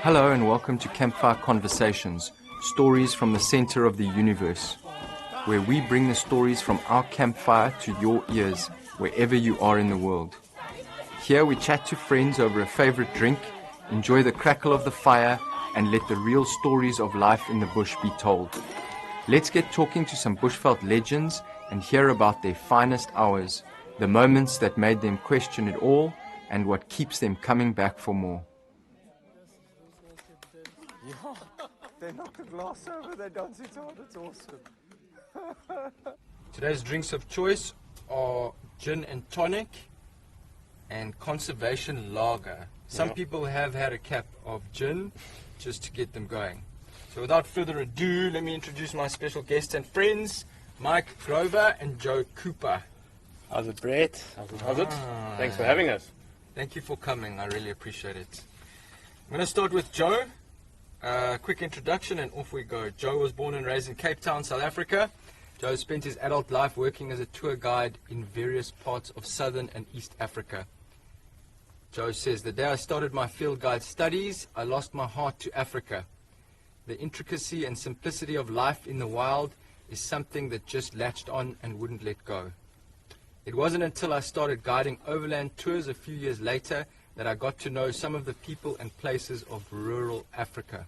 Hello and welcome to Campfire Conversations, stories from the center of the universe, where we bring the stories from our campfire to your ears, wherever you are in the world. Here we chat to friends over a favorite drink, enjoy the crackle of the fire, and let the real stories of life in the bush be told. Let's get talking to some bushveld legends and hear about their finest hours, the moments that made them question it all, and what keeps them coming back for more. Yeah, they knock a glass over, they dance it out, it's awesome. Today's drinks of choice are gin and tonic and conservation lager. Some people have had a cap of gin just to get them going. So without further ado, let me introduce my special guests and friends, Mike Grover and Joe Cooper. How's it, Brett? How's it? Thanks for having us. Thank you for coming. I really appreciate it. I'm going to start with Joe. Quick introduction and off we go. Joe was born and raised in Cape Town, South Africa. Joe spent his adult life working as a tour guide in various parts of Southern and East Africa. Joe says, the day I started my field guide studies, I lost my heart to Africa. The intricacy and simplicity of life in the wild is something that just latched on and wouldn't let go. It wasn't until I started guiding overland tours a few years later that I got to know some of the people and places of rural Africa.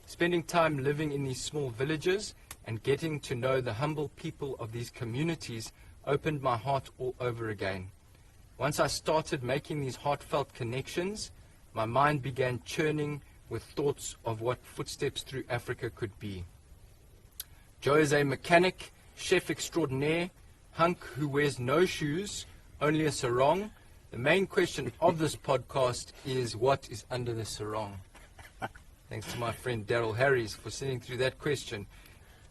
Spending time living in these small villages and getting to know the humble people of these communities opened my heart all over again. Once I started making these heartfelt connections, my mind began churning with thoughts of what footsteps through Africa could be. Joe is a mechanic, chef extraordinaire, hunk who wears no shoes, only a sarong. The main question of this podcast is, what is under the sarong? Thanks to my friend Daryl Harries for sending through that question.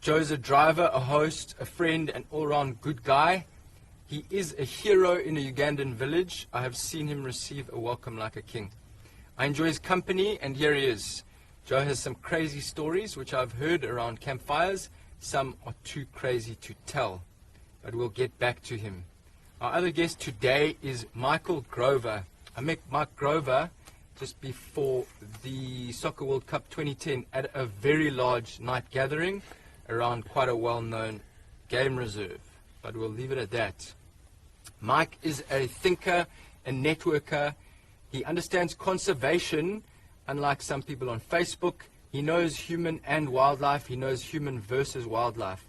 Joe's a driver, a host, a friend, an all-round good guy. He is a hero in a Ugandan village. I have seen him receive a welcome like a king. I enjoy his company, and here he is. Joe has some crazy stories which I've heard around campfires. Some are too crazy to tell, but we'll get back to him. Our other guest today is Michael Grover. I met Mike Grover just before the Soccer World Cup 2010 at a very large night gathering around quite a well-known game reserve, but we'll leave it at that. Mike is a thinker, a networker. He understands conservation, unlike some people on Facebook. He knows human and wildlife. He knows human versus wildlife.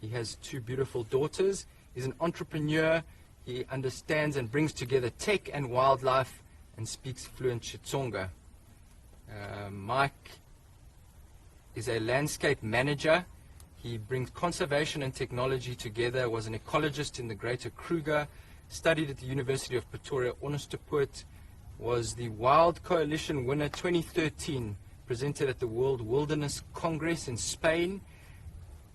He has two beautiful daughters. He's an entrepreneur. He understands and brings together tech and wildlife and speaks fluent Xitsonga. Mike is a landscape manager. He brings conservation and technology together, was an ecologist in the Greater Kruger, studied at the University of Pretoria, Onderstepoort, was the Wild Coalition winner 2013, presented at the World Wilderness Congress in Spain,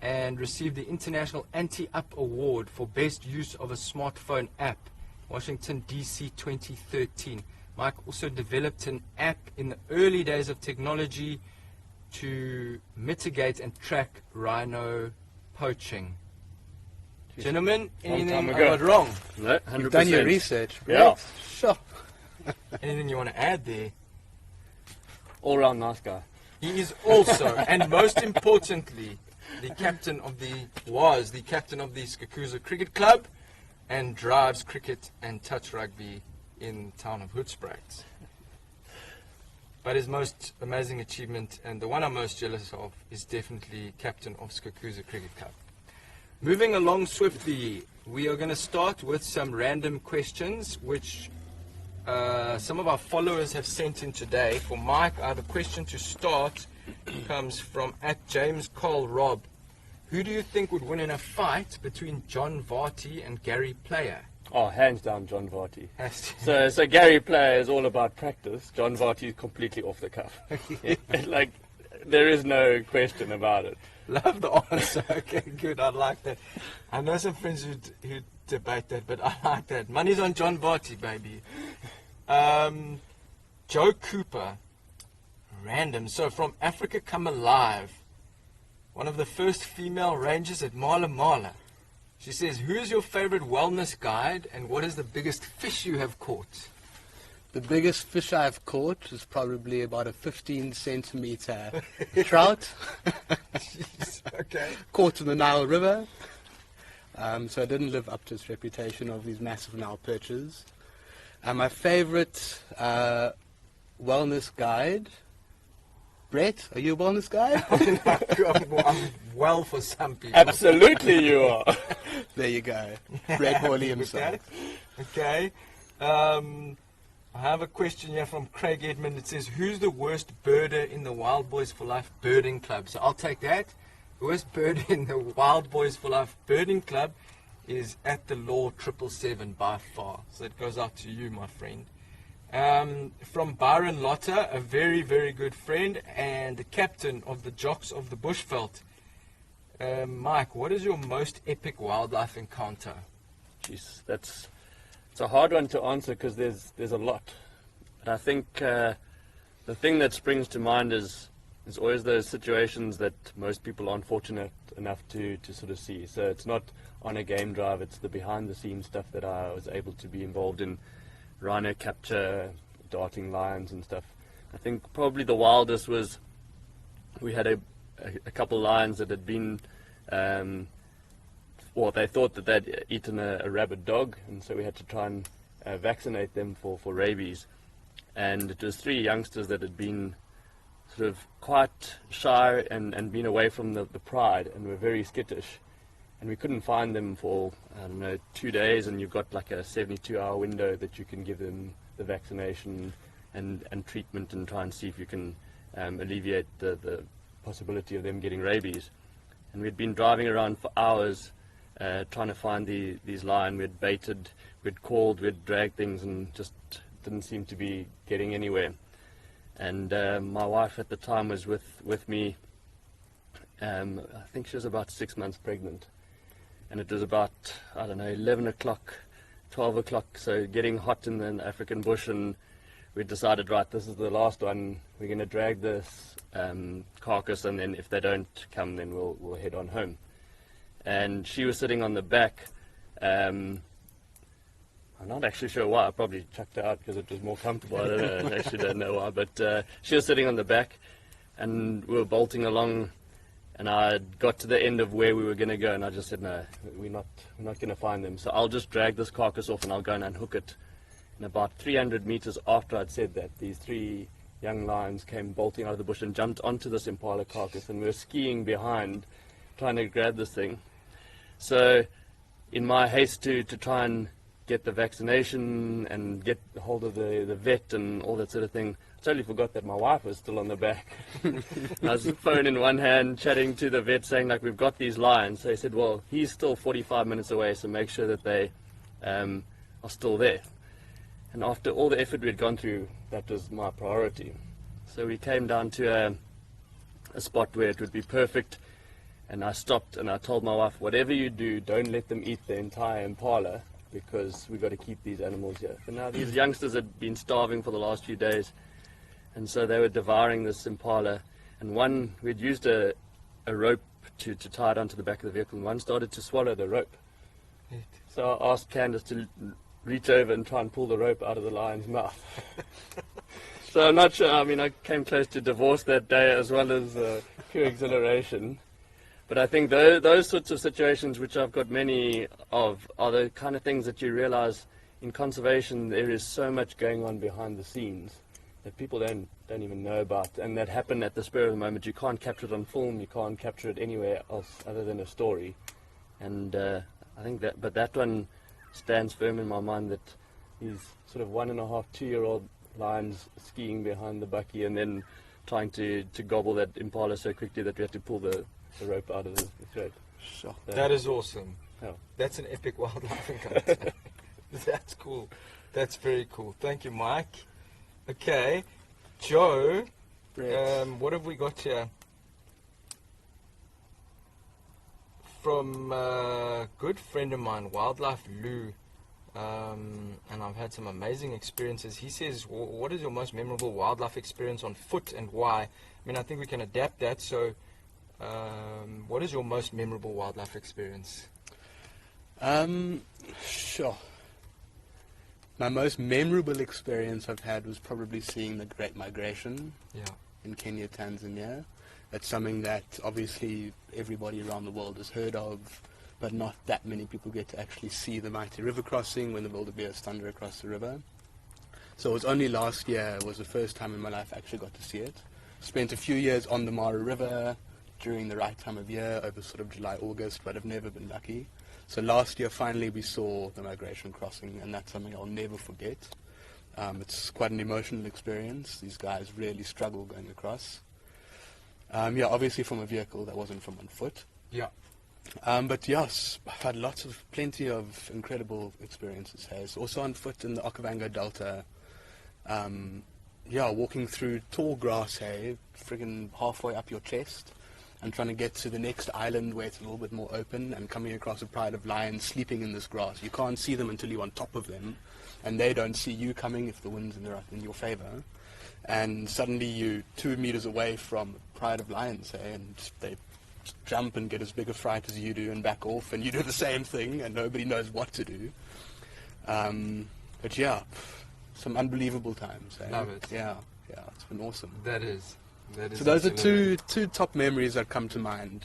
and received the International Anti-Up Award for Best Use of a Smartphone App, Washington, D.C. 2013. Mike also developed an app in the early days of technology to mitigate and track rhino poaching. Gentlemen, anything I got wrong? No, 100%. You've done your research, right? Yeah. Sure. Anything you want to add there? All-round nice guy. He is also, and most importantly, was the captain of the Skakuza Cricket Club and drives cricket and touch rugby in the town of Hoedspruit. But his most amazing achievement, and the one I'm most jealous of, is definitely captain of Skakuza Cricket Club. Moving along swiftly, we are going to start with some random questions which some of our followers have sent in today. For Mike, I have a question to start. It comes from @JamesCarlRob. Who do you think would win in a fight between John Varty and Gary Player? Oh, hands down, John Varty. So Gary Player is all about practice. John Varty is completely off the cuff. Like, there is no question about it. Love the answer. Okay, good. I like that. I know some friends who debate that, but I like that. Money's on John Varty, baby. Joe Cooper. Random. So from Africa Come Alive, one of the first female rangers at Mala Mala. She says, who is your favorite wellness guide and what is the biggest fish you have caught? The biggest fish I've caught is probably about a 15 centimeter trout. Jeez, okay. Caught in the Nile River. So it didn't live up to its reputation of these massive Nile perches. My favorite wellness guide. Brett, are you a wellness guide? I'm well for some people. Absolutely you are. There you go. Brett Horley himself. Okay. I have a question here from Craig Edmund. It says, who's the worst birder in the Wild Boys for Life Birding Club? So I'll take that. The worst birder in the Wild Boys for Life Birding Club is at the Law 777 by far. So it goes out to you, my friend. From Byron Lotter, a very, very good friend and the captain of the Jocks of the Bushveld. Mike, what is your most epic wildlife encounter? Jeez, it's a hard one to answer because there's a lot. But I think the thing that springs to mind is always those situations that most people aren't fortunate enough to sort of see. So it's not on a game drive, it's the behind the scenes stuff that I was able to be involved in. Rhino capture, darting lions and stuff. I think probably the wildest was we had a couple lions that had been, they thought that they'd eaten a rabid dog, and so we had to try and vaccinate them for rabies. And it was 3 youngsters that had been sort of quite shy and been away from the pride and were very skittish. And we couldn't find them for, 2 days, and you've got like a 72-hour window that you can give them the vaccination and treatment and try and see if you can alleviate the possibility of them getting rabies. And we'd been driving around for hours trying to find these lions. We'd baited, we'd called, we'd dragged things and just didn't seem to be getting anywhere. And my wife at the time was with me. I think she was about 6 months pregnant. And it was about, 11 o'clock, 12 o'clock, so getting hot in the African bush, and we decided, right, this is the last one. We're going to drag this carcass, and then if they don't come, then we'll head on home. And she was sitting on the back. I'm not actually sure why. I probably chucked her out because it was more comfortable. I actually don't know why, but she was sitting on the back, and we were bolting along. And I got to the end of where we were going to go, and I just said, no, we're not going to find them. So I'll just drag this carcass off, and I'll go and unhook it. And about 300 meters after I'd said that, these 3 young lions came bolting out of the bush and jumped onto this impala carcass, and we were skiing behind, trying to grab this thing. So in my haste to try and get the vaccination and get hold of the vet and all that sort of thing, I totally forgot that my wife was still on the back. I was phone in one hand, chatting to the vet, saying, like, we've got these lions. So he said, well, he's still 45 minutes away, so make sure that they are still there. And after all the effort we'd gone through, that was my priority. So we came down to a spot where it would be perfect, and I stopped and I told my wife, whatever you do, don't let them eat the entire impala, because we've got to keep these animals here. And now these youngsters had been starving for the last few days, and so they were devouring this impala. And one, we'd used a rope to tie it onto the back of the vehicle, and one started to swallow the rope. So I asked Candace to reach over and try and pull the rope out of the lion's mouth. So I'm not sure, I came close to divorce that day as well as pure exhilaration. But I think those sorts of situations, which I've got many of, are the kind of things that you realize in conservation there is so much going on behind the scenes that people don't even know about, and that happen at the spur of the moment. You can't capture it on film, you can't capture it anywhere else other than a story. And I think that one stands firm in my mind, that these sort of 1.5, 2-year-old lions skiing behind the bucky and then trying to gobble that impala so quickly that we had to pull the rope out of the throat. Sure. So, That is awesome. yeah. That's an epic wildlife encounter. That's cool. That's very cool. Thank you, Mike. Okay, Joe, what have we got here? From a good friend of mine, Wildlife Lou, and I've had some amazing experiences. He says, what is your most memorable wildlife experience on foot and why? I think we can adapt that. So what is your most memorable wildlife experience? Sure. My most memorable experience I've had was probably seeing the Great Migration Yeah. in Kenya, Tanzania. It's something that obviously everybody around the world has heard of, but not that many people get to actually see the mighty river crossing when the wildebeest thunder across the river. So it was only last year was the first time in my life I actually got to see it. Spent a few years on the Mara River during the right time of year, over sort of July, August, but I've never been lucky. So last year finally we saw the migration crossing, and that's something I'll never forget. It's quite an emotional experience. These guys really struggle going across. Obviously from a vehicle, that wasn't from on foot. Yeah. But yes, I've had plenty of incredible experiences here. So also on foot in the Okavango Delta, walking through tall grass here, friggin' halfway up your chest, and trying to get to the next island where it's a little bit more open, and coming across a pride of lions sleeping in this grass. You can't see them until you're on top of them, and they don't see you coming if the wind's in your favor. And suddenly you're 2 meters away from a pride of lions, and they jump and get as big a fright as you do and back off, and you do the same thing, and nobody knows what to do. But yeah, some unbelievable times. Love it. Yeah, it's been awesome. That is. So those are absolutely- two top memories that come to mind.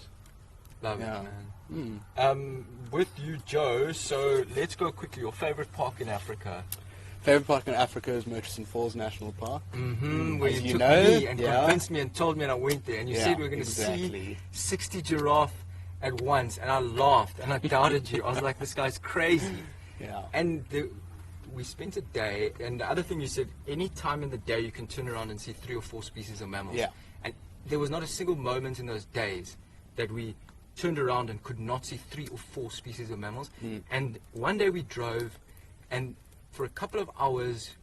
Love Yeah. it, man. With you, Joe, so let's go quickly. Your favorite park in Africa? Favorite park in Africa is Murchison Falls National Park. Where As you you took know, me and yeah. convinced me and told me, and I went there, and you Yeah, said we were going to exactly. see 60 giraffe at once, and I laughed and I doubted you. I was like, this guy's crazy. Yeah. And we spent a day, and the other thing you said, any time in the day you can turn around and see 3 or 4 species of mammals. Yeah. And there was not a single moment in those days that we turned around and could not see 3 or 4 species of mammals. And one day we drove, and for a couple of hours,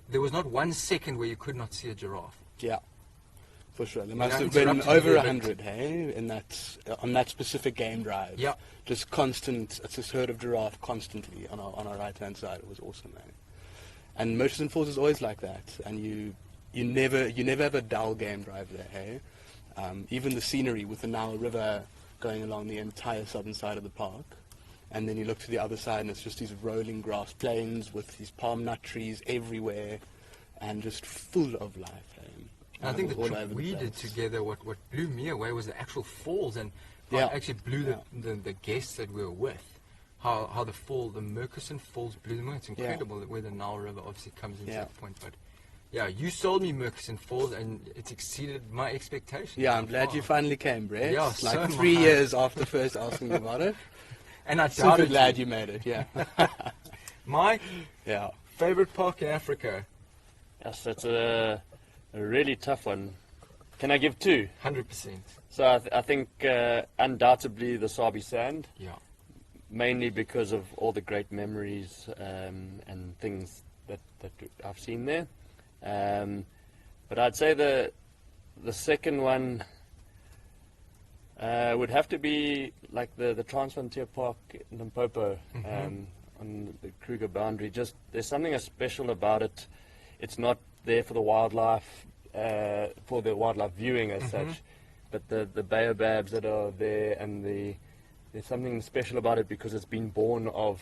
there was not 1 second where you could not see a giraffe. Yeah, for sure. There I must have been interrupted over you, 100, hey, on that specific game drive. Yeah. Just constant. It's this herd of giraffe constantly on our right hand side. It was awesome, man. And Murchison Falls is always like that, and you never have a dull game drive there, hey. Even the scenery with the Nile River going along the entire southern side of the park. And then you look to the other side and it's just these rolling grass plains with these palm nut trees everywhere and just full of life. And I think the all trip over the we did place. together, what blew me away was the actual falls, and how Yeah. it actually blew the guests that we were with. How the Murchison Falls blew them away. It's incredible where the Nile River obviously comes into that point. But yeah, you sold me Murchison Falls and it's exceeded my expectations. Yeah, I'm so glad far. you finally came, Brett. Yeah, It's like so 3 am I. years after first asking me about it. And I Super doubted glad you made it, yeah. My Yeah. favorite park in Africa, Yes, that's a really tough one. Can I give 2? 100%. So I think undoubtedly the Sabi Sand, Yeah. mainly because of all the great memories and things that I've seen there. But I'd say the second one would have to be like the Transfrontier Park in Limpopo on the Kruger boundary. Just there's something special about it. It's not there for the wildlife viewing as such, but the baobabs that are there, and there's something special about it because it's been born of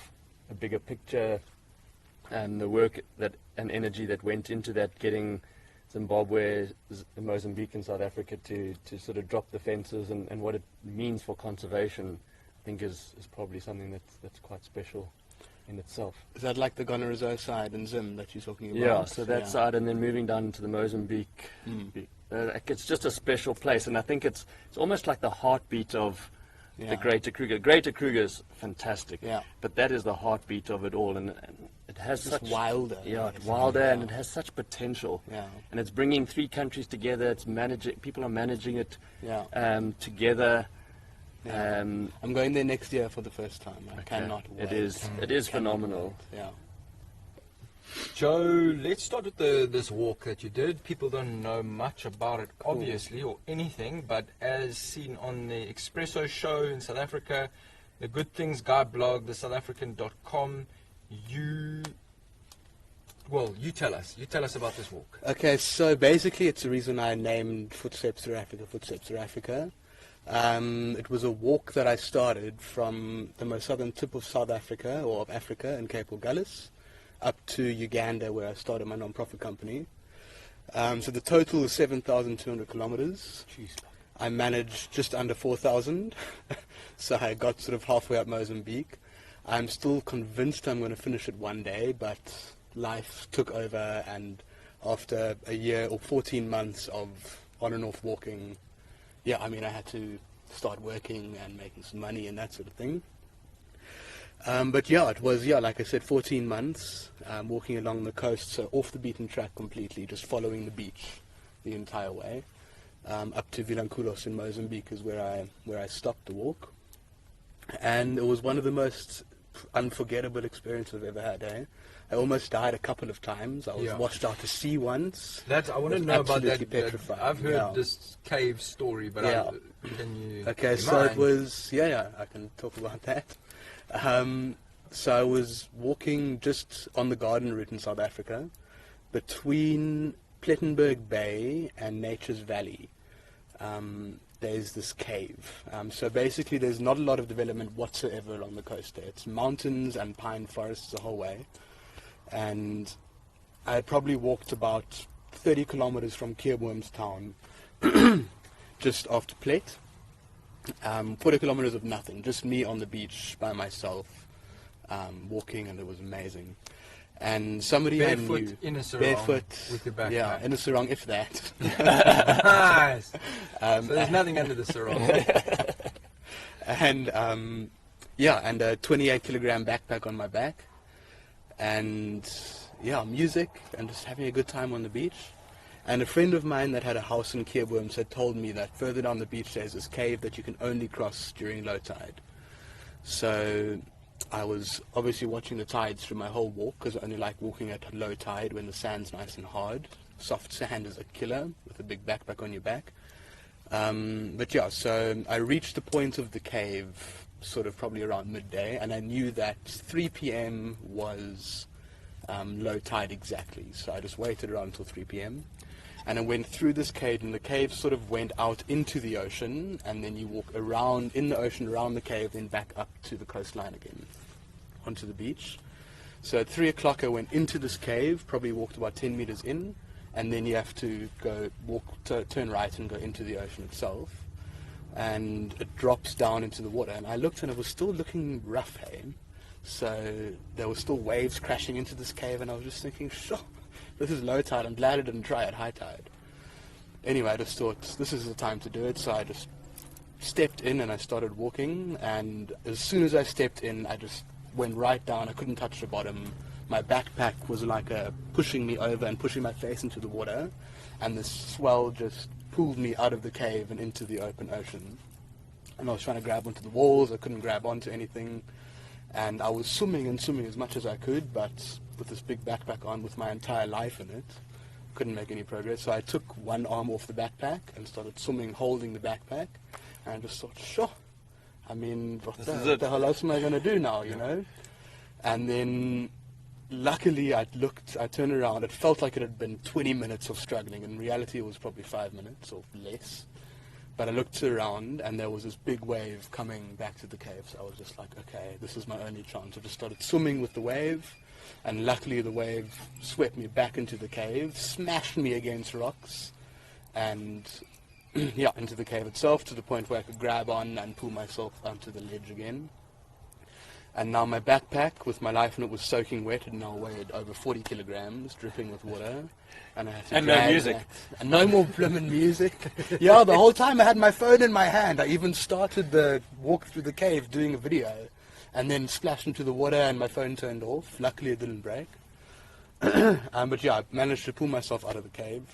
a bigger picture and the work and energy that went into that, getting Zimbabwe, Mozambique and South Africa to sort of drop the fences, and what it means for conservation, I think is probably something that's quite special in itself. Is that like the Gonorrhoea side in Zim that you're talking about? Yeah, so that side, and then moving down to the Mozambique, it's just a special place, and I think it's almost like the heartbeat of the Greater Kruger. Greater Kruger's fantastic, but that is the heartbeat of it all, and it has Just such wilder. it's wilder, and it has such potential. Yeah. And it's bringing 3 countries together. It's people are managing it together. Yeah. I'm going there next year for the first time. I cannot wait. It is phenomenal. Yeah. Joe, let's start with this walk that you did. People don't know much about it, obviously, or anything, but as seen on the Espresso show in South Africa, the Good Things Guy blog, the SouthAfrican.com, you tell us. You tell us about this walk. Okay, so basically it's the reason I named Footsteps Through Africa. It was a walk that I started from the most southern tip of South Africa, or of Africa, in Cape Agulhas, up to Uganda, where I started my non-profit company. So the total is 7,200 kilometers. Jeez. I managed just under 4,000, so I got sort of halfway up Mozambique. I'm still convinced I'm going to finish it one day, but life took over, and after a year or 14 months of on and off walking, I had to start working and making some money and that sort of thing. But it was, like I said, 14 months walking along the coast, so off the beaten track completely, just following the beach the entire way. Up to Vilanculos in Mozambique is where I stopped the walk. And it was one of the most unforgettable experiences I've ever had. I almost died a couple of times. I was washed out to sea once. I want to know about that. Petrified. I've heard this cave story, but can you... Okay, so it was... I can talk about that. So I was walking just on the garden route in South Africa between Plettenberg Bay and Nature's Valley. There's this cave. So basically there's not a lot of development whatsoever along the coast there. It's mountains and pine forests the whole way. And I had probably walked about 30 kilometers from Keurboomstown just after Plet. 40 kilometers of nothing, just me on the beach by myself, walking, and it was amazing. And somebody barefoot I knew, in a sarong, barefoot, with your backpack. Yeah, in a sarong, if that. Nice. So there's nothing under the sarong. And and a 28 kilogram backpack on my back, and music, and just having a good time on the beach. And a friend of mine that had a house in Keurboom had told me that further down the beach there's this cave that you can only cross during low tide. So I was obviously watching the tides through my whole walk, because I only like walking at low tide when the sand's nice and hard. Soft sand is a killer with a big backpack on your back. So I reached the point of the cave sort of probably around midday, and I knew that 3 p.m. was low tide exactly. So I just waited around until 3 p.m. And I went through this cave, and the cave sort of went out into the ocean, and then you walk around in the ocean, around the cave, then back up to the coastline again, onto the beach. So at 3 o'clock I went into this cave, probably walked about 10 meters in, and then you have to turn right and go into the ocean itself. And it drops down into the water, and I looked, and it was still looking rough, So there were still waves crashing into this cave, and I was just thinking, sure, this is low tide. I'm glad I didn't try at high tide. Anyway, I just thought this is the time to do it, so I just stepped in and I started walking, and as soon as I stepped in, I just went right down. I couldn't touch the bottom. My backpack was like pushing me over and pushing my face into the water, and the swell just pulled me out of the cave and into the open ocean. And I was trying to grab onto the walls. I couldn't grab onto anything. And I was swimming and swimming as much as I could, but with this big backpack on with my entire life in it, couldn't make any progress. So I took one arm off the backpack and started swimming holding the backpack. And I just thought, sure, I mean, what the hell else am I going to do now, you know? And then luckily I turned around. It felt like it had been 20 minutes of struggling. In reality, it was probably 5 minutes or less. But I looked around, and there was this big wave coming back to the cave. So I was just like, okay, this is my only chance. I just started swimming with the wave, and luckily the wave swept me back into the cave, smashed me against rocks, and into the cave itself, to the point where I could grab on and pull myself onto the ledge again. And now my backpack with my life in it was soaking wet, and now weighed over 40 kilograms, dripping with water. And I had to no music. And no more blimmin' music. Yeah, the whole time I had my phone in my hand. I even started the walk through the cave doing a video, and then splashed into the water and my phone turned off. Luckily it didn't break. But I managed to pull myself out of the cave,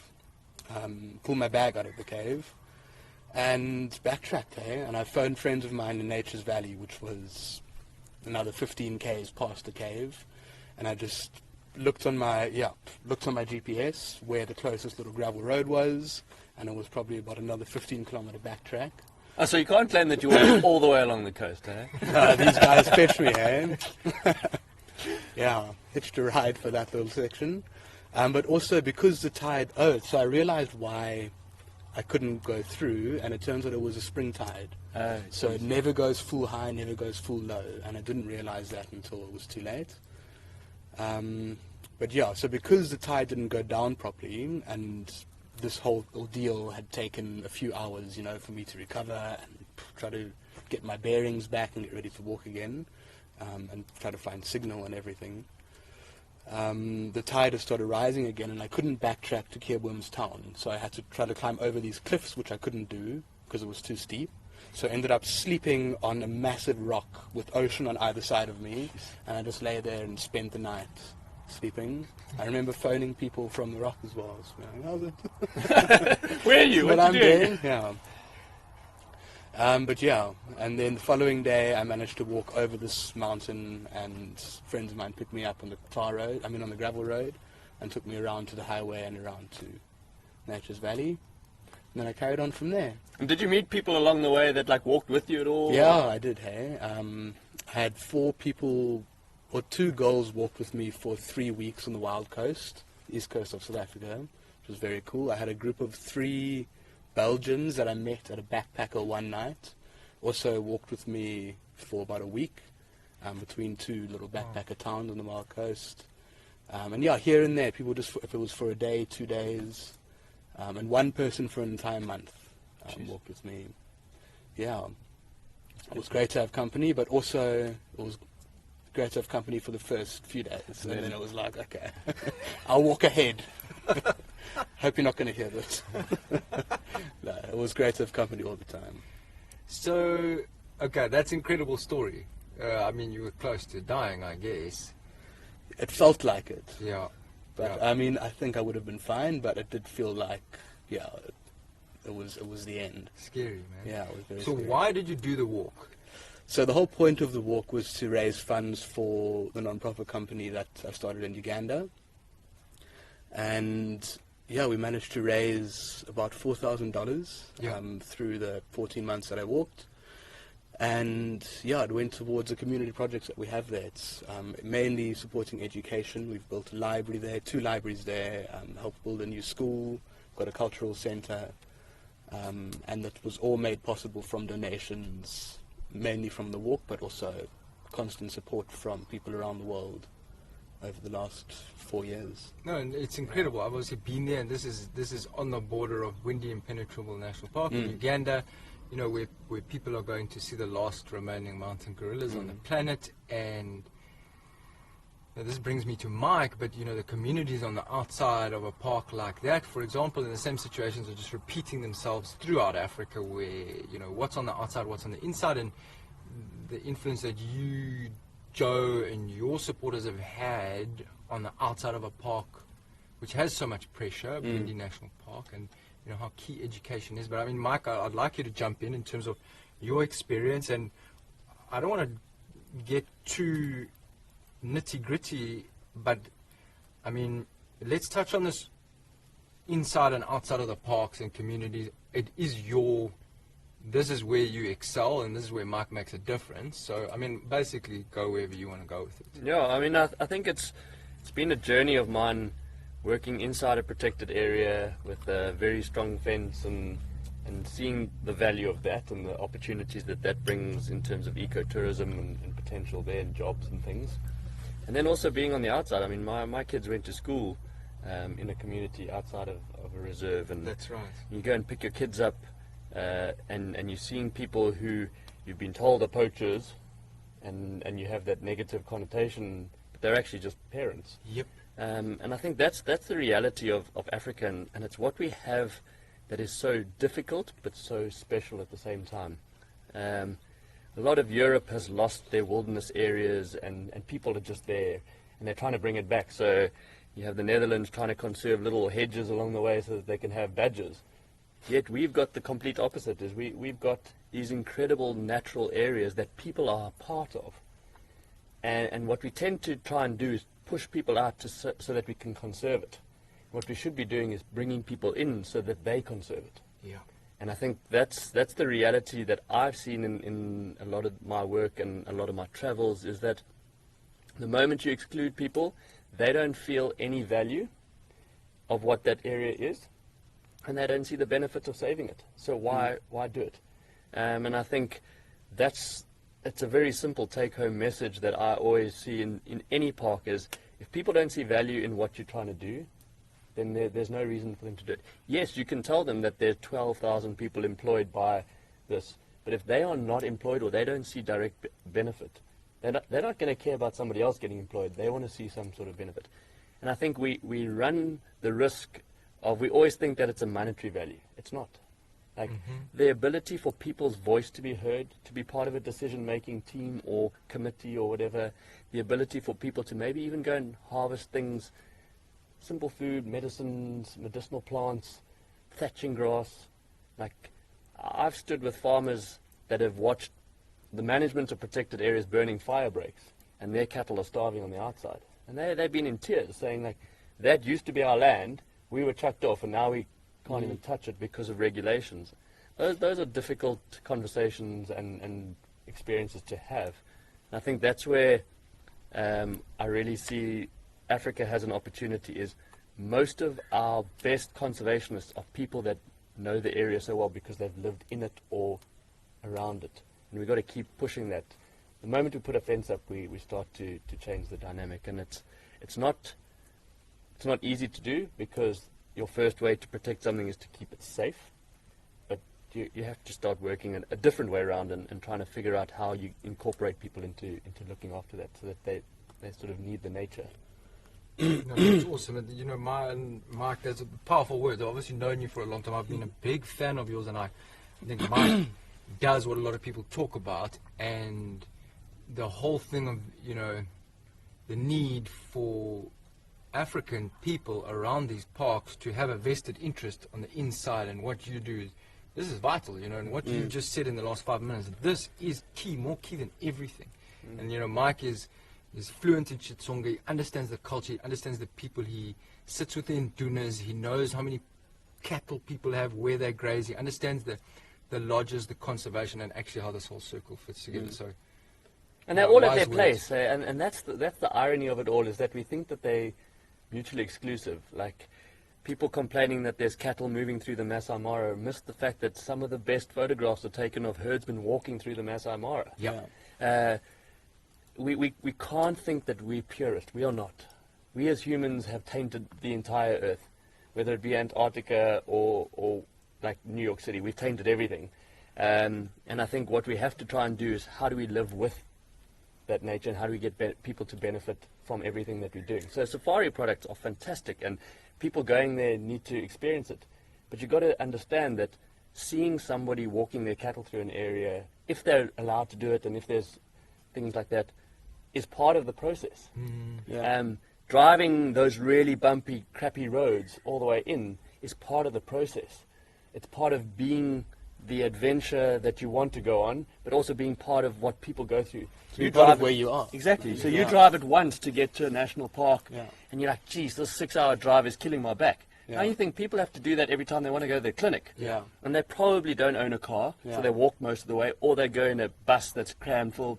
pull my bag out of the cave, and backtracked, And I phoned friends of mine in Nature's Valley, which was another 15 k's past the cave, and I just looked on my GPS where the closest little gravel road was, and it was probably about another 15-kilometer backtrack. Oh, so you can't claim that you went all the way along the coast, These guys fetched me, hitched a ride for that little section. But also because the tide, so I realized why I couldn't go through, and it turns out it was a spring tide. So it never goes full high, never goes full low, and I didn't realize that until it was too late. But yeah, so because the tide didn't go down properly, and this whole ordeal had taken a few hours, for me to recover and try to get my bearings back and get ready to walk again, and try to find signal and everything. The tide had started rising again, and I couldn't backtrack to Keerboom's town, so I had to try to climb over these cliffs, which I couldn't do because it was too steep. So I ended up sleeping on a massive rock with ocean on either side of me, and I just lay there and spent the night sleeping. I remember phoning people from the rock as well. How's it? Where are you? What I'm you doing? doing? Yeah. But yeah, and then the following day I managed to walk over this mountain, and friends of mine picked me up on the gravel road, and took me around to the highway and around to Nature's Valley. And then I carried on from there. And did you meet people along the way that walked with you at all? Yeah, I did, hey. I had 4 people, or 2 girls walked with me for 3 weeks on the wild coast, east coast of South Africa, which was very cool. I had a group of 3 Belgians that I met at a backpacker one night, also walked with me for about a week, between 2 little backpacker towns on the wild coast. And yeah, here and there, people just, if it was for a day, 2 days, and 1 person for an entire month walked with me. Yeah, it was great to have company, but also it was great to have company for the first few days. And then it was like, okay, I'll walk ahead. Hope you're not going to hear this. No, it was great to have company all the time. So, okay, that's an incredible story. You were close to dying, I guess. It felt like it. Yeah. But yeah. I think I would have been fine, but it did feel like, it was the end. Scary, man. Yeah, it was very So scary. why did you do the walk? So the whole point of the walk was to raise funds for the non-profit company that I started in Uganda. And yeah, we managed to raise about $4,000 through the 14 months that I walked. And yeah, it went towards the community projects that we have there. It's mainly supporting education. We've built a library there, 2 libraries there, helped build a new school, got a cultural center, and that was all made possible from donations, mainly from the walk, but also constant support from people around the world over the last 4 years. No, and it's incredible. I've obviously been there, and this is on the border of Windy Impenetrable National Park in Uganda, where people are going to see the last remaining mountain gorillas on the planet. And this brings me to Mike, but the communities on the outside of a park like that, for example, in the same situations are just repeating themselves throughout Africa, where what's on the outside, what's on the inside, and the influence that you, Joe, and your supporters have had on the outside of a park which has so much pressure, Windy National Park, and how key education is. But Mike, I'd like you to jump in terms of your experience, and I don't want to get too nitty gritty, but let's touch on this inside and outside of the parks and communities. It is this is where you excel, and this is where Mike makes a difference. So basically go wherever you want to go with it. Yeah, I think it's been a journey of mine, working inside a protected area with a very strong fence, and seeing the value of that and the opportunities that brings in terms of ecotourism and potential there and jobs and things. And then also being on the outside. My kids went to school in a community outside of a reserve, and That's right. you go and pick your kids up, and you're seeing people who you've been told are poachers, and you have that negative connotation, but they're actually just parents. Yep. And I think that's the reality of Africa, and it's what we have that is so difficult but so special at the same time. A lot of Europe has lost their wilderness areas, and people are just there, and they're trying to bring it back. So you have the Netherlands trying to conserve little hedges along the way so that they can have badgers. Yet we've got the complete opposite. We've got these incredible natural areas that people are a part of. And what we tend to try and do is push people out so that we can conserve it. What we should be doing is bringing people in so that they conserve it. Yeah. And I think that's the reality that I've seen in a lot of my work and a lot of my travels, is that the moment you exclude people, they don't feel any value of what that area is, and they don't see the benefits of saving it. So why do it? And I think it's a very simple take-home message that I always see in any park is, If people don't see value in what you're trying to do, then there's no reason for them to do it. Yes, you can tell them that there are 12,000 people employed by this, but if they are not employed or they don't see direct benefit, they're not going to care about somebody else getting employed. They want to see some sort of benefit. And I think we run the risk of, we always think that it's a monetary value. It's not. Like, the ability for people's voice to be heard, to be part of a decision-making team or committee or whatever, the ability for people to maybe even go and harvest things, simple food, medicines, medicinal plants, thatching grass. Like, I've stood with farmers that have watched the management of protected areas burning fire breaks, and their cattle are starving on the outside. And they've been in tears, saying, like, that used to be our land, we were chucked off, and now we can't even touch it because of regulations. Those are difficult conversations and experiences to have. And I think that's where I really see Africa has an opportunity, is most of our best conservationists are people that know the area so well because they've lived in it or around it. And we've got to keep pushing that. The moment we put a fence up, we start to change the dynamic. And it's not easy to do, because your first way to protect something is to keep it safe. But you have to start working a different way around and trying to figure out how you incorporate people into looking after that, so that they sort of need the nature. No, that's awesome. And, you know, Mike, that's a powerful word. I've obviously known you for a long time. I've been a big fan of yours, and I think Mike does what a lot of people talk about, and the whole thing of, you know, the need for African people around these parks to have a vested interest on the inside, and what you do this is vital, you know, and what you just said in the last 5 minutes, this is key, more key than everything. And, you know, Mike is fluent in Xitsonga, he understands the culture, he understands the people, he sits with the Indunas, he knows how many cattle people have, where they graze, he understands the lodges, the conservation, and actually how this whole circle fits together. So, and they're all at their place, and that's the irony of it all, is that we think that they mutually exclusive. Like, people complaining that there's cattle moving through the Masai Mara miss the fact that some of the best photographs are taken of herdsmen walking through the Masai Mara. We can't think that we're purist. We are not. We as humans have tainted the entire earth, whether it be Antarctica or like New York City. We've tainted everything. And I think what we have to try and do is, how do we live with that nature, and how do we get people to benefit from everything that we're doing? So safari products are fantastic, and people going there need to experience it. But you've got to understand that seeing somebody walking their cattle through an area, if they're allowed to do it, and if there's things like that, is part of the process. Driving those really bumpy, crappy roads all the way in is part of the process. It's part of being the adventure that you want to go on, but also being part of what people go through. So you drive where you are. Exactly. So you drive it once to get to a national park, and you're like, geez, this 6-hour drive is killing my back. Now you think people have to do that every time they want to go to their clinic. And they probably don't own a car, so they walk most of the way, or they go in a bus that's crammed full.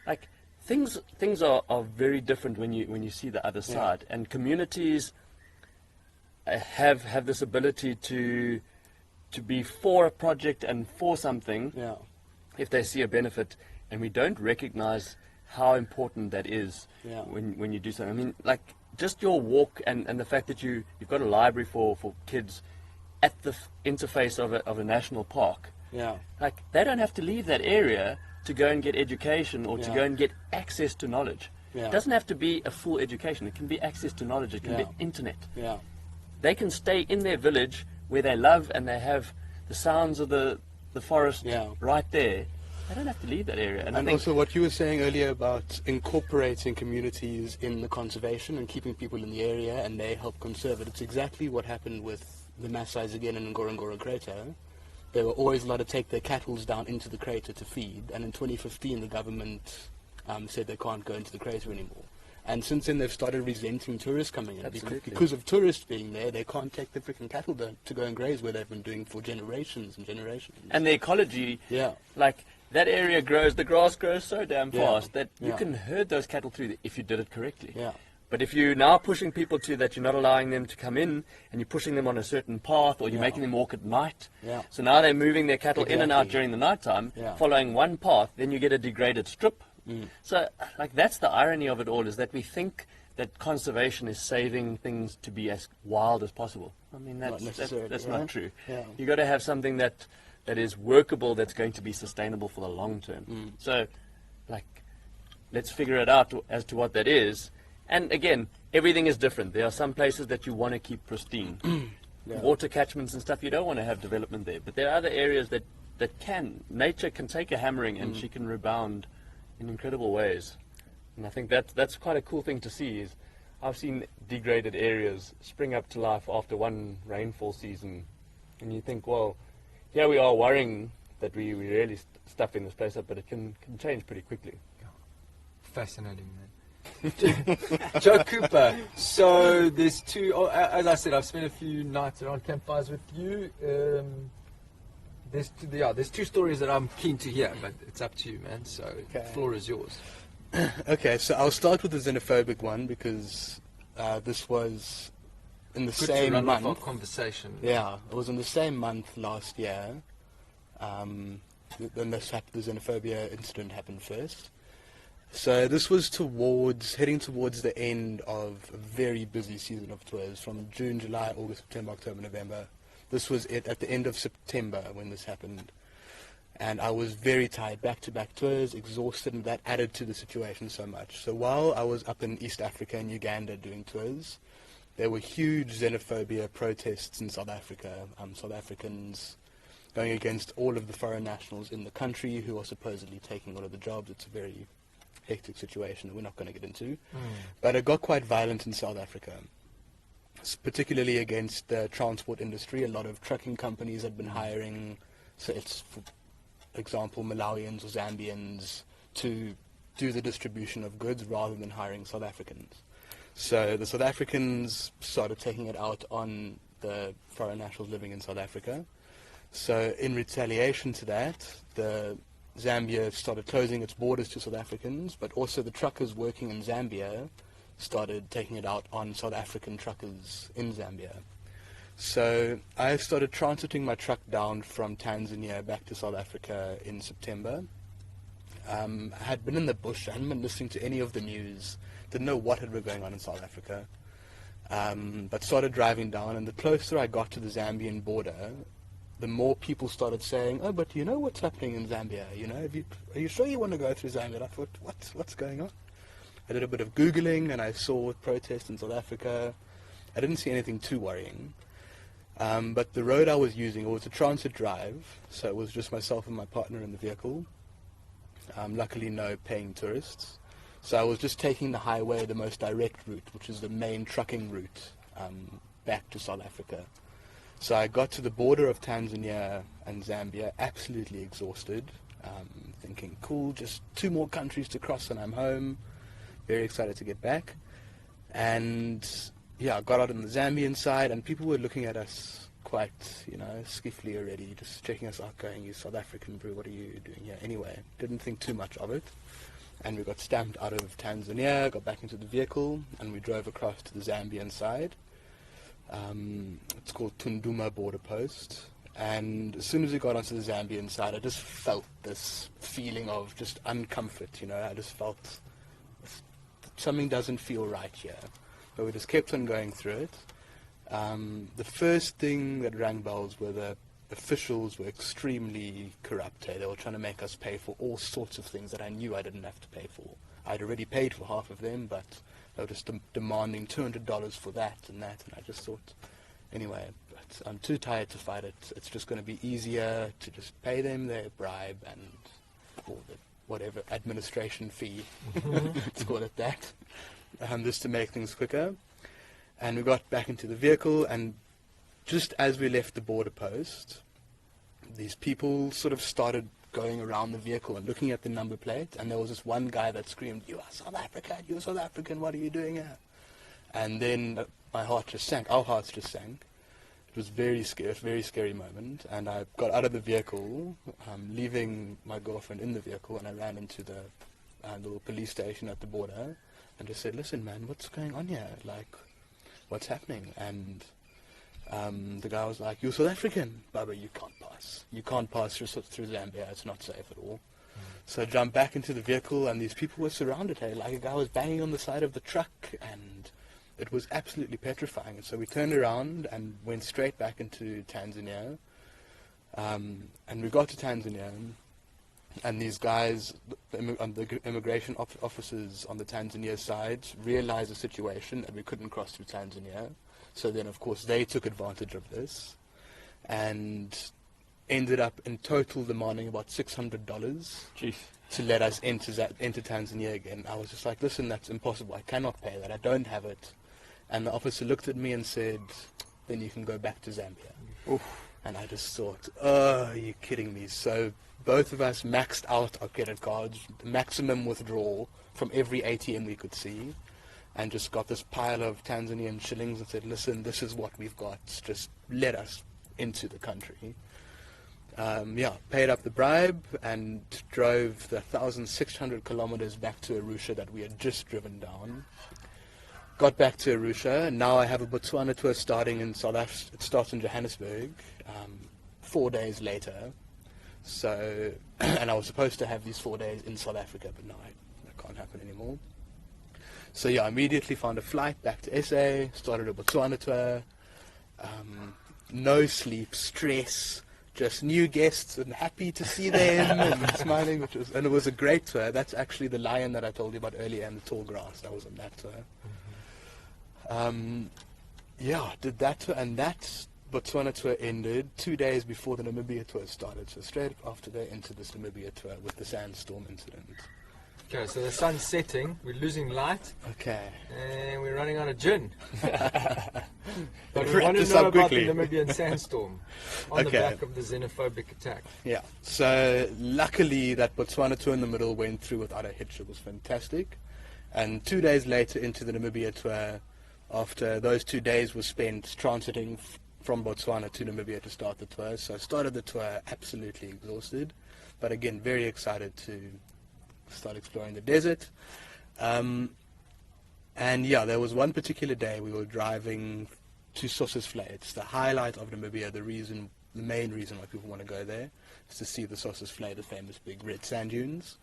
Like, things are very different when you see the other side. And communities have this ability to be for a project and for something if they see a benefit, and we don't recognize how important that is when you do something. I mean, like, just your walk and the fact that you've got a library for kids at the interface of a national park. Like, they don't have to leave that area to go and get education or to go and get access to knowledge. It doesn't have to be a full education. It can be access to knowledge. It can be internet. They can stay in their village where they love, and they have the sounds of the forest right there. They don't have to leave that area. And also what you were saying earlier about incorporating communities in the conservation and keeping people in the area, and they help conserve it. It's exactly what happened with the Maasais again in Ngorongoro Crater. They were always allowed to take their cattle down into the crater to feed, and in 2015 the government said they can't go into the crater anymore. And since then they've started resenting tourists coming in. Because of tourists being there, they can't take the freaking cattle to go and graze where they've been doing for generations and generations. And the ecology, like, that area grows, the grass grows so damn fast that you can herd those cattle through if you did it correctly. But if you're now pushing people to that, you're not allowing them to come in, and you're pushing them on a certain path, or you're making them walk at night. So now they're moving their cattle in and out during the night time, following one path, then you get a degraded strip. So, like, that's the irony of it all, is that we think that conservation is saving things to be as wild as possible. I mean, Not necessarily, that's right? not true. Yeah. You got to have something that is workable, that's going to be sustainable for the long term. So, like, let's figure it out as to what that is. And again, everything is different. There are some places that you want to keep pristine. Water catchments and stuff, you don't want to have development there. But there are other areas that nature can take a hammering and she can rebound in incredible ways. And I think that's quite a cool thing to see. Is I've seen degraded areas spring up to life after one rainfall season. And you think, well, here we are worrying that we really stuffing this place up, but it can change pretty quickly. Fascinating, man. Joe Cooper. So there's as I said, I've spent a few nights around campfires with you. There's two stories that I'm keen to hear, but it's up to you, man. So the floor is yours. Okay, so I'll start with the xenophobic one because this was in the same to run off month. our conversation. Yeah, it was in the same month last year. Then the xenophobia incident happened first. So this was heading towards the end of a very busy season of tours from June, July, August, September, October, November. This was it at the end of September when this happened. And I was very tired, back-to-back tours, exhausted, and that added to the situation so much. So while I was up in East Africa and Uganda doing tours, there were huge xenophobia protests in South Africa. South Africans going against all of the foreign nationals in the country who are supposedly taking all of the jobs. It's a very hectic situation that we're not going to get into. But it got quite violent in South Africa, particularly against the transport industry. A lot of trucking companies had been hiring, so it's, for example, Malawians or Zambians to do the distribution of goods rather than hiring South Africans. So the South Africans started taking it out on the foreign nationals living in South Africa. So in retaliation to that, Zambia started closing its borders to South Africans, but also the truckers working in Zambia started taking it out on South African truckers in Zambia. So I started transiting my truck down from Tanzania back to South Africa in September. I had been in the bush, I hadn't been listening to any of the news, didn't know what had been going on in South Africa, but started driving down, and the closer I got to the Zambian border, the more people started saying, oh, but you know what's happening in Zambia? You know, are you sure you want to go through Zambia? And I thought, what's going on? I did a bit of Googling, and I saw protests in South Africa. I didn't see anything too worrying. But the road I was using, it was a transit drive, so it was just myself and my partner in the vehicle. Luckily, no paying tourists. So I was just taking the highway, the most direct route, which is the main trucking route back to South Africa. So I got to the border of Tanzania and Zambia, absolutely exhausted, thinking, cool, just 2 more countries to cross and I'm home. Very excited to get back. And yeah, I got out on the Zambian side, and people were looking at us quite, skiffly already, just checking us out, going, you South African, bro, what are you doing here? Anyway, didn't think too much of it. And we got stamped out of Tanzania, got back into the vehicle, and we drove across to the Zambian side. It's called Tunduma border post. And as soon as we got onto the Zambian side, I just felt this feeling of just uncomfort, I just felt something doesn't feel right here. But we just kept on going through it. The first thing that rang bells were the officials were extremely corrupt. They were trying to make us pay for all sorts of things that I knew I didn't have to pay for. I'd already paid for half of them, but they were just demanding $200 for that, and I just thought, anyway, but I'm too tired to fight it. It's just going to be easier to just pay them their bribe and or the whatever administration fee, let's call it that, just to make things quicker. And we got back into the vehicle, and just as we left the border post, these people sort of started going around the vehicle and looking at the number plate, and there was this one guy that screamed, "You are South African, you're South African, what are you doing here?" And then my heart just sank, our hearts just sank. It was very scary moment, and I got out of the vehicle, leaving my girlfriend in the vehicle, and I ran into the little police station at the border, and just said, "Listen, man, what's going on here? Like, what's happening?" And the guy was like, "You're South African, Baba, you can't pass. You can't pass through Zambia. It's not safe at all." So I jumped back into the vehicle, and these people were surrounded here. Like, a guy was banging on the side of the truck, and it was absolutely petrifying. And so we turned around and went straight back into Tanzania. And we got to Tanzania, and these guys, the immigration officers on the Tanzania side, realized the situation and we couldn't cross through Tanzania. So then, of course, they took advantage of this and ended up in total demanding about $600 Jeez. to let us into Tanzania again. I was just like, listen, that's impossible. I cannot pay that. I don't have it. And the officer looked at me and said, then you can go back to Zambia. Oof. And I just thought, oh, are you kidding me? So both of us maxed out our credit cards, the maximum withdrawal from every ATM we could see, and just got this pile of Tanzanian shillings and said, listen, this is what we've got. Just let us into the country. Paid up the bribe and drove the 1,600 kilometers back to Arusha that we had just driven down. Got back to Arusha. Now I have a Botswana tour starting in South Africa. It starts in Johannesburg 4 days later. So, and I was supposed to have these 4 days in South Africa, but no, that can't happen anymore. So yeah, I immediately found a flight back to SA, started a Botswana tour. No sleep, stress, just new guests and happy to see them and smiling, and it was a great tour. That's actually the lion that I told you about earlier and the tall grass. I was on that tour. Did that tour, and that Botswana tour ended 2 days before the Namibia tour started. So straight after they entered this Namibia tour with the sandstorm incident. Okay, so the sun's setting, we're losing light, Okay. and we're running out of gin. But we Wrap want to this know up about quickly. the Namibian sandstorm on the Okay. back of the xenophobic attack. Yeah. So luckily that Botswana tour in the middle went through without a hitch. It was fantastic. And 2 days later into the Namibia tour, after those 2 days were spent transiting from Botswana to Namibia to start the tour. So I started the tour absolutely exhausted, but again, very excited to start exploring the desert. And yeah, there was one particular day we were driving to Sossusvlei. It's the highlight of Namibia. The main reason why people want to go there is to see the Sossusvlei, the famous big red sand dunes.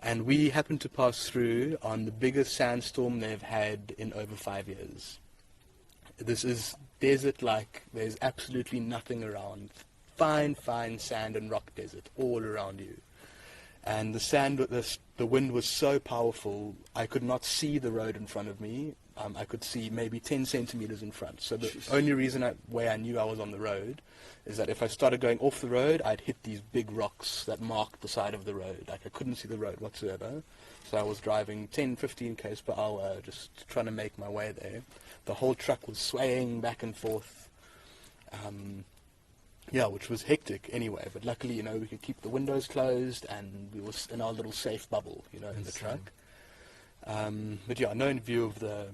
And we happened to pass through on the biggest sandstorm they've had in over 5 years. This is desert-like. There's absolutely nothing around. Fine sand and rock desert all around you. And the wind was so powerful, I could not see the road in front of me. I could see maybe 10 centimeters in front. So the only way I knew I was on the road is that if I started going off the road, I'd hit these big rocks that marked the side of the road. Like, I couldn't see the road whatsoever. So I was driving 10, 15 km per hour, just trying to make my way there. The whole truck was swaying back and forth. Which was hectic anyway. But luckily, we could keep the windows closed and we were in our little safe bubble, in the truck. But yeah, no view of the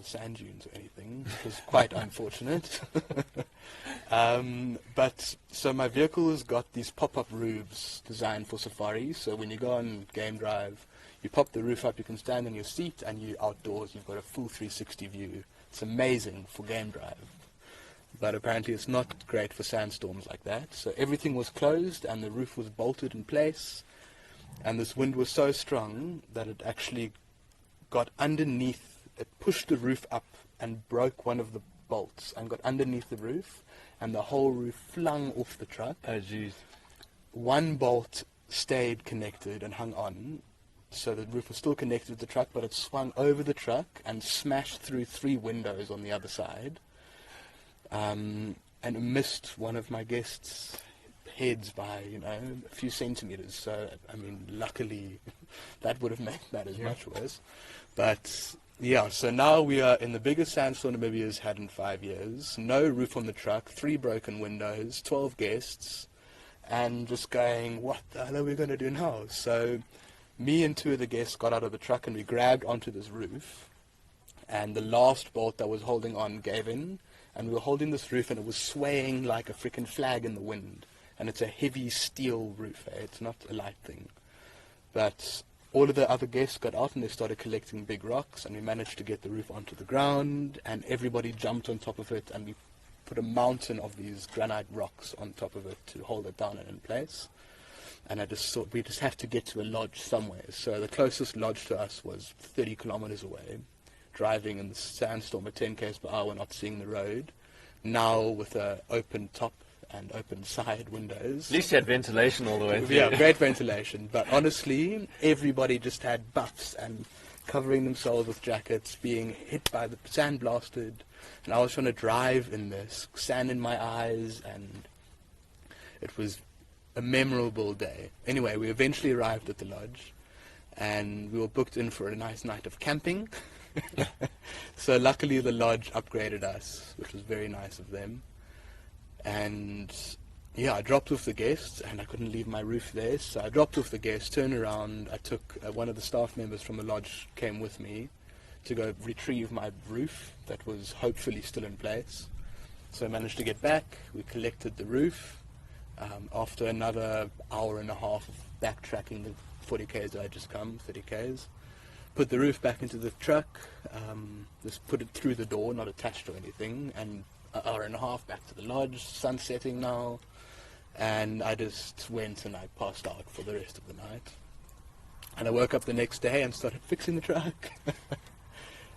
sand dunes or anything, which was quite unfortunate. But so my vehicle has got these pop-up roofs designed for safari. So when you go on game drive, you pop the roof up, you can stand on your seat and you're outdoors. You've got a full 360 view. It's amazing for game drive. But apparently it's not great for sandstorms like that. So everything was closed and the roof was bolted in place. And this wind was so strong that it actually got underneath. It pushed the roof up and broke one of the bolts and got underneath the roof. And the whole roof flung off the truck. Oh, jeez. One bolt stayed connected and hung on. So the roof was still connected to the truck, but it swung over the truck and smashed through 3 windows on the other side. And it missed one of my guests' heads by, a few centimeters. So, luckily, that would have made matters much worse. But, yeah, so now we are in the biggest sandstorm Namibia's had in 5 years. No roof on the truck, 3 broken windows, 12 guests, and just going, what the hell are we going to do now? So me and 2 of the guests got out of the truck and we grabbed onto this roof. And the last bolt that was holding on gave in. And we were holding this roof and it was swaying like a freaking flag in the wind. And it's a heavy steel roof, It's not a light thing. But all of the other guests got out and they started collecting big rocks and we managed to get the roof onto the ground and everybody jumped on top of it and we put a mountain of these granite rocks on top of it to hold it down and in place. and I just thought we just have to get to a lodge somewhere. So the closest lodge to us was 30 kilometers away, driving in the sandstorm at 10 km per hour, not seeing the road. Now with a open top and open side windows. At least you had ventilation all the way through. Yeah, great ventilation. But honestly, everybody just had buffs and covering themselves with jackets, being hit by the sand blasted. And I was trying to drive in this, sand in my eyes, and it was a memorable day. Anyway, we eventually arrived at the lodge, and we were booked in for a nice night of camping. So luckily the lodge upgraded us, which was very nice of them. And yeah, I dropped off the guests, and I couldn't leave my roof there, so I dropped off the guests, turned around, I took one of the staff members from the lodge came with me to go retrieve my roof that was hopefully still in place. So I managed to get back, we collected the roof, after another hour and a half of backtracking the 40 k's that I just come, 30 k's. Put the roof back into the truck, just put it through the door, not attached or anything, and an hour and a half back to the lodge, sun setting now, and I just went and I passed out for the rest of the night. And I woke up the next day and started fixing the truck.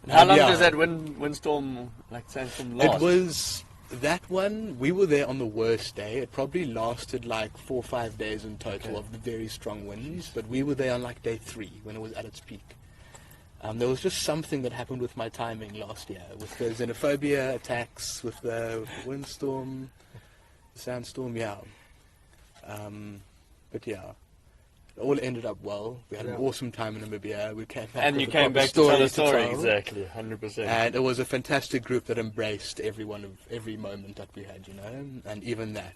How long does that windstorm, like sandstorm, last? It was that one, we were there on the worst day. It probably lasted like 4 or 5 days in total of the very strong winds, but we were there on like day 3 when it was at its peak. There was just something that happened with my timing last year, with the xenophobia attacks, with the windstorm, the sandstorm, yeah. But yeah, it all ended up well. We had an awesome time in Namibia. We came back and you came back to tell the story, exactly, 100%. And it was a fantastic group that embraced every moment that we had, you know. And even that,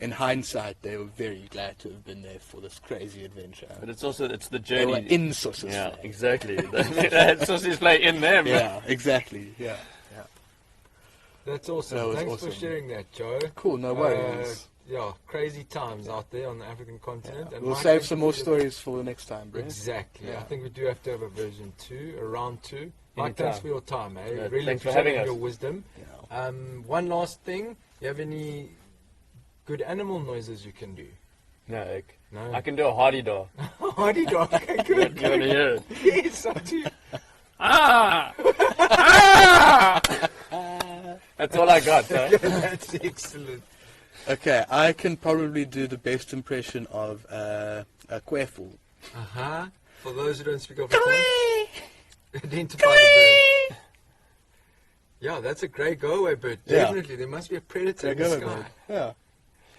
in hindsight, they were very glad to have been there for this crazy adventure. But it's the journey. They were in Sosos. Yeah, exactly. Sosos play in them. Yeah, exactly. Yeah. That's awesome. That was Thanks awesome. for sharing that, Joe. Cool, no worries. Yeah, crazy times out there on the African continent. Yeah. And We'll Mike, save thank some you more for your- stories for the next time, bro. Exactly. Yeah. I think we do have to have a version 2, a round 2. Mike, Anytime. thanks for your time, eh? Yeah, Really thanks for appreciate having us. your wisdom. Yeah. One last thing. You have any good animal noises you can do? No, No. I can do a hardy dog. Hardy dog. Okay, good. You want to hear it? Yes, I do. Ah! Ah! That's all I got, eh? That's excellent. Okay, I can probably do the best impression of a kwefu. Uh-huh. For those who don't speak Afrikaans, identify the bird. Yeah, that's a grey go-away bird. Yeah. Definitely, there must be a predator in the sky. Yeah.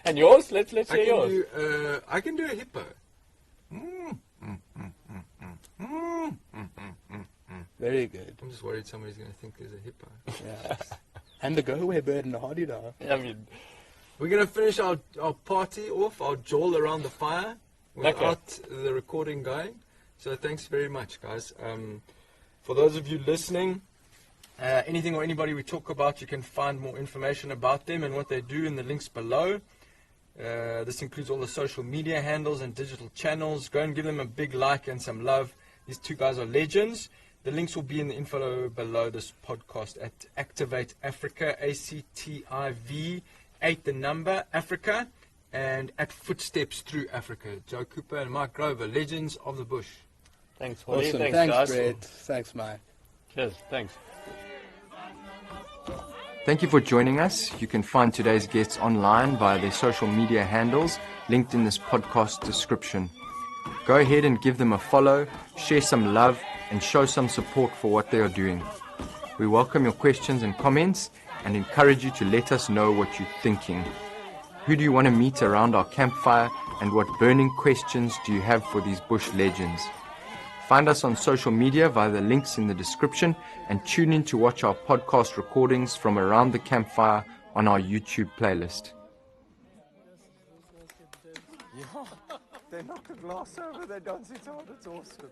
And yours? Let's hear I can yours. I can do a hippo. Very good. I'm just worried somebody's going to think there's a hippo. Yeah. And the go-away bird and the hardy dog. I mean, We're going to finish our party off, our jawl around the fire, without the recording going. So thanks very much, guys. For those of you listening, anything or anybody we talk about, you can find more information about them and what they do in the links below. This includes all the social media handles and digital channels. Go and give them a big like and some love. These two guys are legends. The links will be in the info below this podcast at Activate Africa, ACTIV, 8 the number, Africa, and at Footsteps Through Africa. Joe Cooper and Mike Grover, legends of the bush. thanks, Holly. Awesome. Thanks, Thanks, guys. Brett. Thanks, Mike. Cheers. Thanks. Thank you for joining us. You can find today's guests online via their social media handles linked in this podcast description. Go ahead and give them a follow, share some love, and show some support for what they are doing. We welcome your questions and comments and encourage you to let us know what you're thinking. Who do you want to meet around our campfire, and what burning questions do you have for these bush legends? Find us on social media via the links in the description, and tune in to watch our podcast recordings from around the campfire on our YouTube playlist. They knock a glass over, they dance it hard, it's awesome.